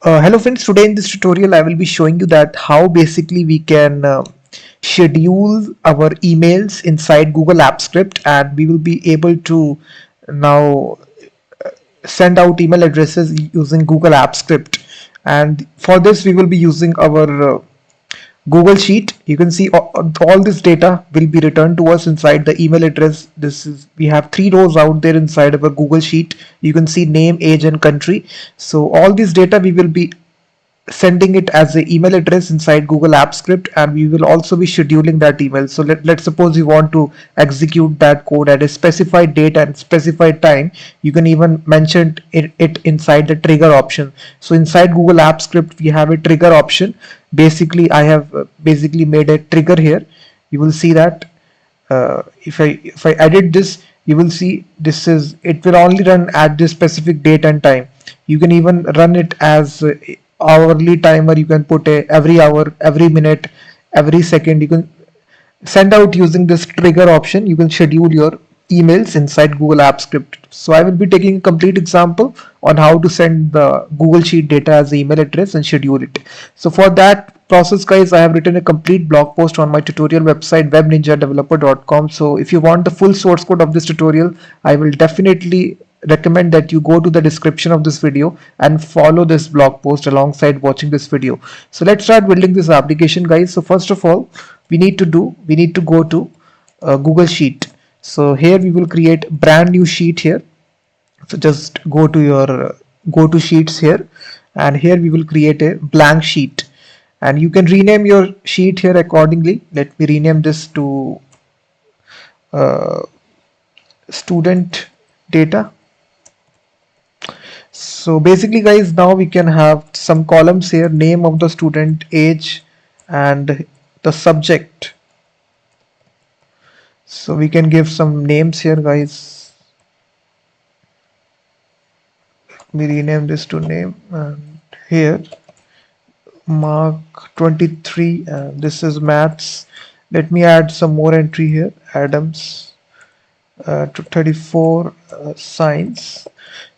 Hello friends, today in this tutorial I will be showing you that how basically we can schedule our emails inside Google Apps Script, and we will be able to now send out email addresses using Google Apps Script. And for this we will be using our Google Sheet. You can see all this data will be returned to us inside the email address. We have 3 rows out there inside of a Google Sheet. You can see name, age and country. So all this data we will be sending it as an email address inside Google Apps Script, and we will also be scheduling that email. So let's suppose you want to execute that code at a specified date and specified time. You can even mention it inside the trigger option. So inside Google Apps Script we have a trigger option. Basically I have basically made a trigger here. You will see that if I edit this, you will see it will only run at this specific date and time. You can even run it as hourly timer. You can put a every hour, every minute, every second. You can send out using this trigger option. You can schedule your emails inside Google Apps Script. So I will be taking a complete example on how to send the Google Sheet data as an email address and schedule it. So for that process, guys, I have written a complete blog post on my tutorial website webninjadeveloper.com. So if you want the full source code of this tutorial, I will definitely recommend that you go to the description of this video and follow this blog post alongside watching this video. So let's start building this application, guys. So first of all, we need to go to Google Sheet. So here we will create brand new sheet here. So just go to your go to sheets here, and here we will create a blank sheet, and you can rename your sheet here accordingly. Let me rename this to student data. So basically, guys, now we can have some columns here: name of the student, age, and the subject. So we can give some names here, guys. Let me rename this to name, and here mark 23, and this is maths. Let me add some more entry here: Adams to 34, science.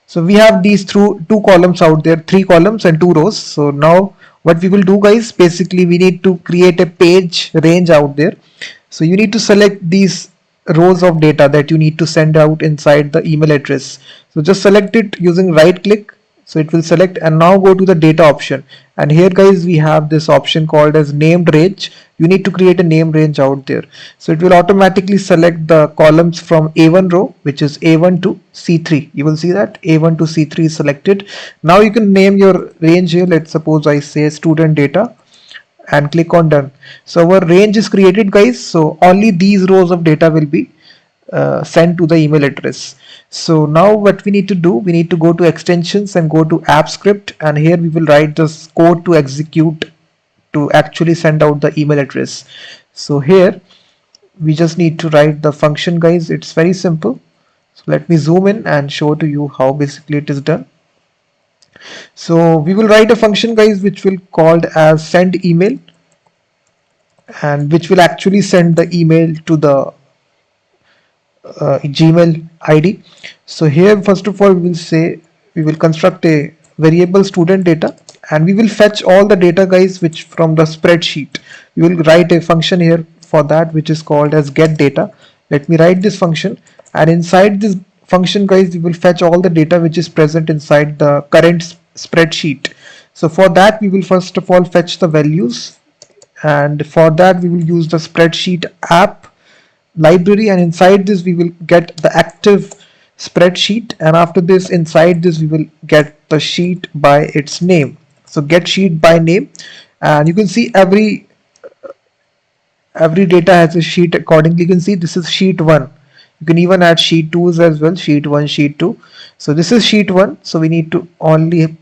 So we have these two columns out there, 3 columns and 2 rows. So now what we will do, guys, basically we need to create a page range out there. So you need to select these rows of data that you need to send out inside the email address. So just select it using right click. So it will select, and now go to the data option, and here, guys, we have this option called as named range. You need to create a name range out there. So it will automatically select the columns from A1 row, which is A1 to C3. You will see that A1 to C3 is selected. Now you can name your range here. Let's suppose I say student data and click on done. So our range is created, guys. So only these rows of data will be sent to the email address. So now what we need to do, we need to go to extensions and go to app script, and here we will write this code to execute to actually send out the email address. So here we just need to write the function, guys. It's very simple. So let me zoom in and show to you how basically it is done. So we will write a function, guys, which will called as send email, and which will actually send the email to the Gmail ID. So here, first of all, we will say we will construct a variable student data, and we will fetch all the data, guys, which from the spreadsheet. We will write a function here for that, which is called as get data. Let me write this function, and inside this function, guys, we will fetch all the data which is present inside the current spreadsheet. So for that, we will first of all fetch the values, and for that we will use the spreadsheet app library, and inside this we will get the active spreadsheet, and after this, inside this, we will get the sheet by its name. So get sheet by name, and you can see every data has a sheet accordingly. You can see this is sheet 1. You can even add sheet 2s as well, sheet 1, sheet 2. So this is sheet 1, so we need to only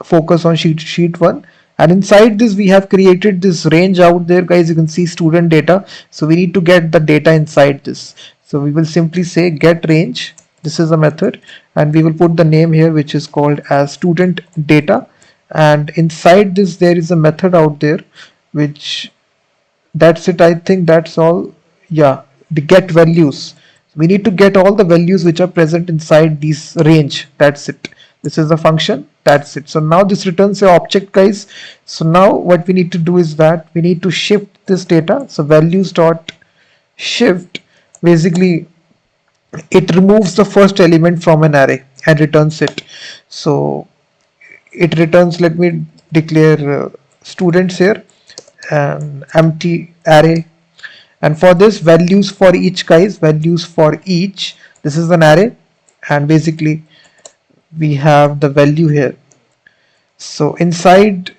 focus on sheet 1. And inside this we have created this range out there, guys. You can see student data, so we need to get the data inside this. So we will simply say get range. This is a method, and we will put the name here, which is called as student data, and inside this there is a method out there, which that's it. I think that's all. Yeah, the get values. We need to get all the values which are present inside this range. That's it. This is the function. That's it. So now this returns a object, guys. So now what we need to do is that we need to shift this data. So values dot shift, basically it removes the first element from an array and returns it. So it returns, let me declare students here, an empty array, and for this values for each, guys, values for each, this is an array, and basically we have the value here. So inside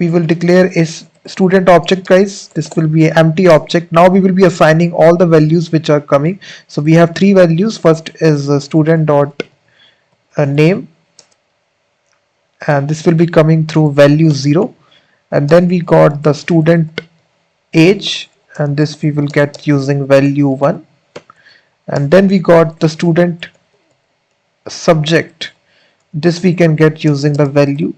we will declare a student object, guys. This will be an empty object. Now we will be assigning all the values which are coming. So we have three values. First is student dot name, and this will be coming through value 0, and then we got the student age, and this we will get using value 1, and then we got the student subject. This we can get using the value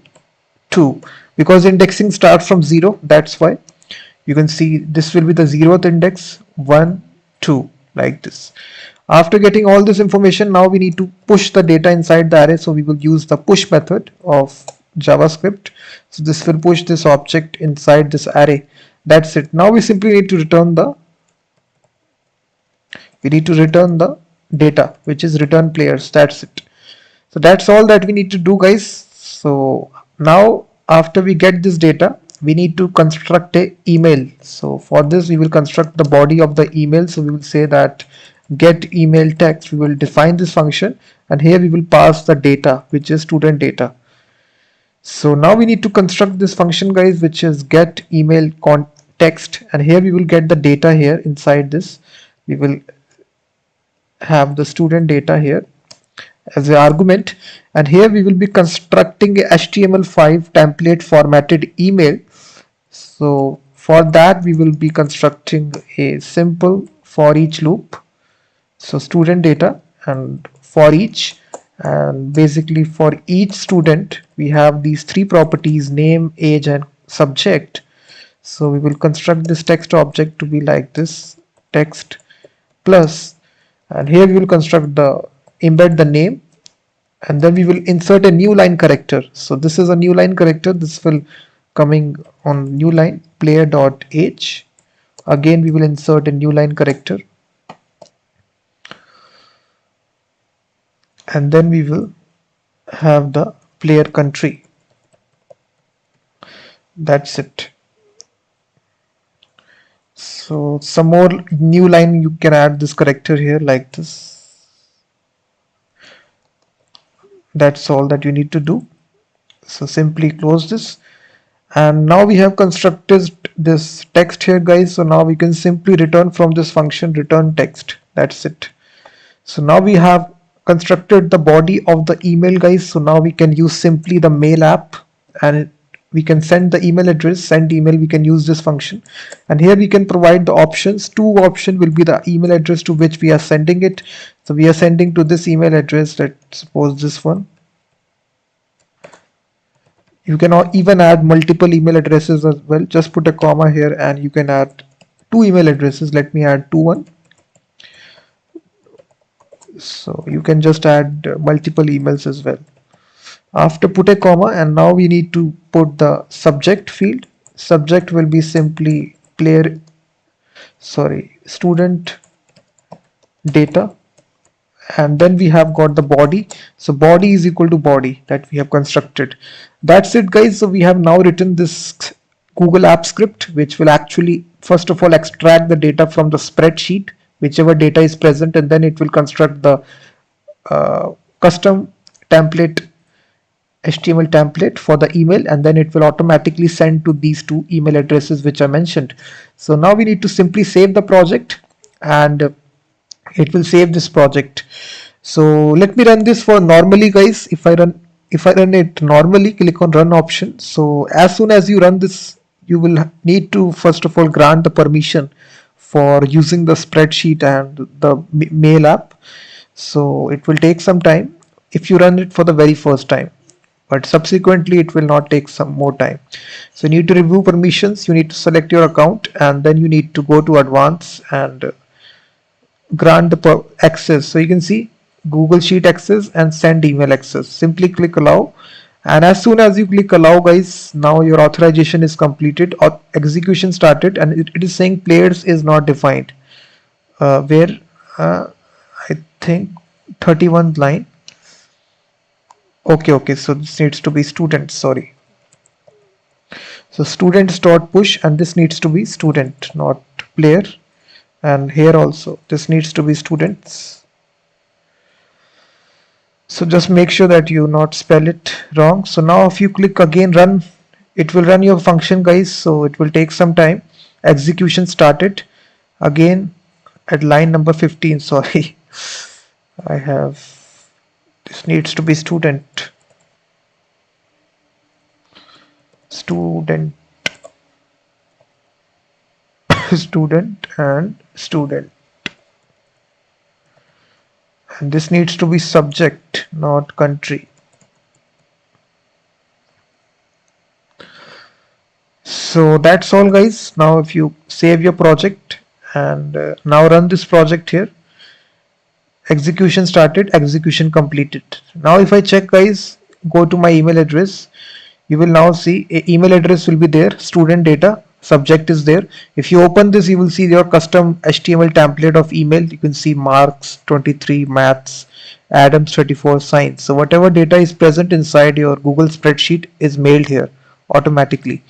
2, because indexing starts from 0. That's why you can see this will be the 0th index, 1, 2, like this. After getting all this information, now we need to push the data inside the array. So we will use the push method of JavaScript. So this will push this object inside this array. That's it. Now we simply need to return the data, which is return players. That's it. So that's all that we need to do, guys. So now after we get this data, we need to construct a email. So for this we will construct the body of the email. So we will say that get email text. We will define this function, and here we will pass the data, which is student data. So now we need to construct this function, guys, which is get email context, and here we will get the data here. Inside this we will have the student data here as an argument, and here we will be constructing a HTML5 template formatted email. So for that we will be constructing a simple for each loop. So student data and for each, and basically for each student we have these three properties: name, age, and subject. So we will construct this text object to be like this, text plus, and here we will construct the embed the name, and then we will insert a new line character. So this is a new line character. This will coming on new line, player dot age. Again we will insert a new line character, and then we will have the player country. That's it. So some more new line, you can add this character here like this. That's all that you need to do. So simply close this, and now we have constructed this text here, guys. So now we can simply return from this function return text. That's it. So now we have constructed the body of the email, guys. So now we can use simply the mail app, and we can send the email address, send email. We can use this function, and here we can provide the options. Two option will be the email address to which we are sending it. So we are sending to this email address. Let's suppose this one. You can even add multiple email addresses as well. Just put a comma here and you can add two email addresses. Let me add 2 1. So you can just add multiple emails as well. After put a comma, and now we need to put the subject field. Subject will be simply student data, and then we have got the body. So body is equal to body that we have constructed. That's it, guys. So we have now written this Google app script, which will actually first of all extract the data from the spreadsheet, whichever data is present, and then it will construct the custom template, HTML template for the email, and then it will automatically send to these two email addresses which I mentioned. So now we need to simply save the project, and it will save this project. So let me run this for normally, guys. If I run it normally, click on run option. So as soon as you run this, you will need to first of all grant the permission for using the spreadsheet and the mail app. So it will take some time if you run it for the very first time, but subsequently it will not take some more time. So you need to review permissions, you need to select your account, and then you need to go to advanced and grant the access. So you can see Google Sheet access and send email access. Simply click allow, and as soon as you click allow guys, now your authorization is completed or execution started, and it is saying players is not defined. Where I think 31 line. Okay, so this needs to be student, sorry. So students dot push, and this needs to be student, not player. And here also this needs to be students. So just make sure that you not spell it wrong. So now if you click again run, it will run your function guys, so it will take some time. Execution started again at line number 15. Sorry, I have, this needs to be student, student student and student, and this needs to be subject, not country. So that's all guys. Now if you save your project and now run this project here, execution started, execution completed. Now if I check guys, go to my email address, you will now see a email address will be there, student data, subject is there. If you open this, you will see your custom HTML template of email. You can see marks 23, maths, Adams 34, science. So whatever data is present inside your Google spreadsheet is mailed here automatically.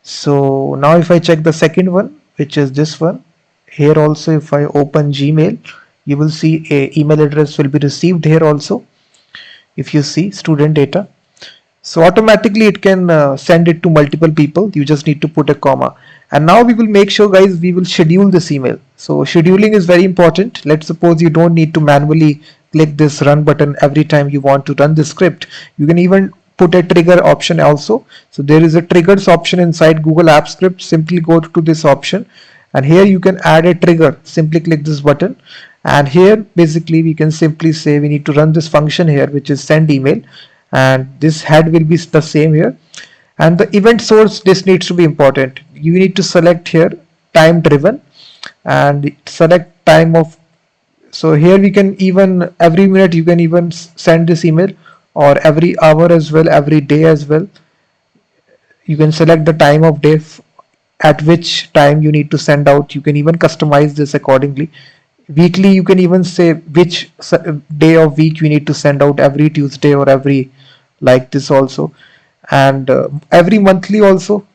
So now if I check the second one, which is this one, here also if I open Gmail, you will see a email address will be received here also. If you see student data, so automatically it can send it to multiple people. You just need to put a comma. And now we will make sure guys, we will schedule this email. So scheduling is very important. Let's suppose you don't need to manually click this run button every time you want to run the script. You can even put a trigger option also. So there is a triggers option inside Google Apps Script. Simply go to this option, and here you can add a trigger. Simply click this button, and here basically we can simply say we need to run this function here, which is send email, and this head will be the same here. And the event source, this needs to be important. You need to select here time driven and select time of, so here we can even every minute you can even send this email, or every hour as well, every day as well. You can select the time of day at which time you need to send out. You can even customize this accordingly. Weekly, you can even say which day of week you need to send out, every Tuesday or every, like this also. And every monthly also,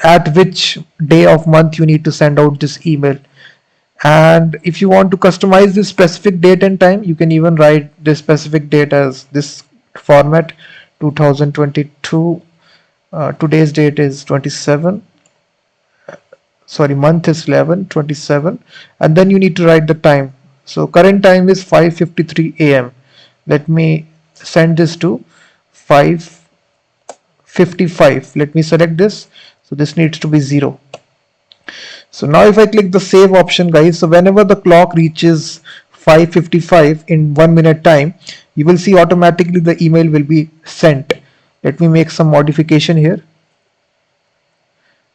at which day of month you need to send out this email. And if you want to customize this specific date and time, you can even write this specific date as this format, 2022. Today's date is 27, sorry, month is 11/27, and then you need to write the time. So current time is 5:53 a.m. Let me send this to 5:55. Let me select this. So this needs to be 0. So now if I click the save option guys, so whenever the clock reaches 5:55 in 1 minute time, you will see automatically the email will be sent. Let me make some modification here.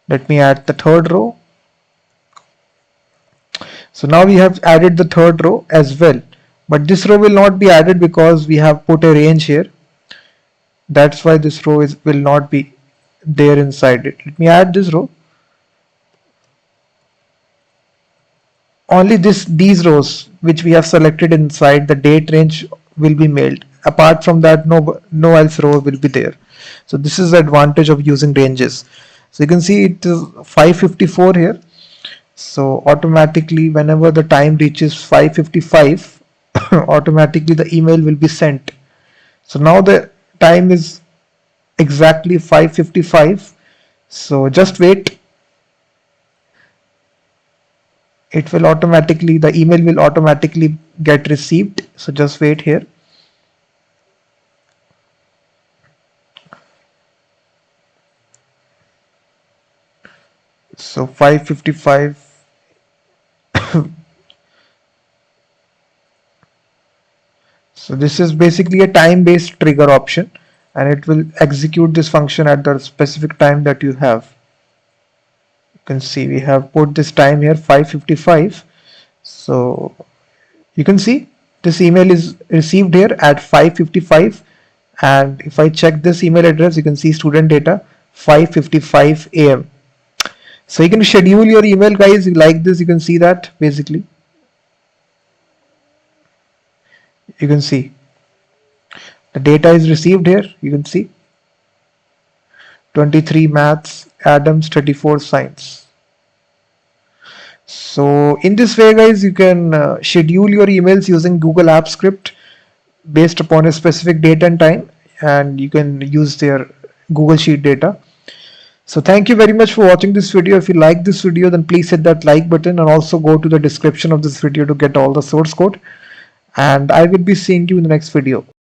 Let me add the third row. So now we have added the third row as well, but this row will not be added because we have put a range here. That's why this row will not be there inside it. Let me add this row. Only these rows which we have selected inside the date range will be mailed. Apart from that, no else row will be there. So this is the advantage of using ranges. So you can see it is 5:54 here. So automatically whenever the time reaches 5:55, automatically the email will be sent. So now the time is exactly 5:55. So just wait. It will automatically, the email will automatically get received. So just wait here. So 5:55. So this is basically a time-based trigger option, and it will execute this function at the specific time that you have. You can see we have put this time here 5:55. So you can see This email is received here at 5:55, and if I check this email address, you can see student data 5:55 a.m. So you can schedule your email, guys. Like this, you can see that basically. You can see the data is received here. You can see 23 maths, Adams 34 science. So in this way, guys, you can schedule your emails using Google Apps Script based upon a specific date and time, and you can use their Google Sheet data. So thank you very much for watching this video. If you like this video, then please hit that like button and also go to the description of this video to get all the source code. And I will be seeing you in the next video.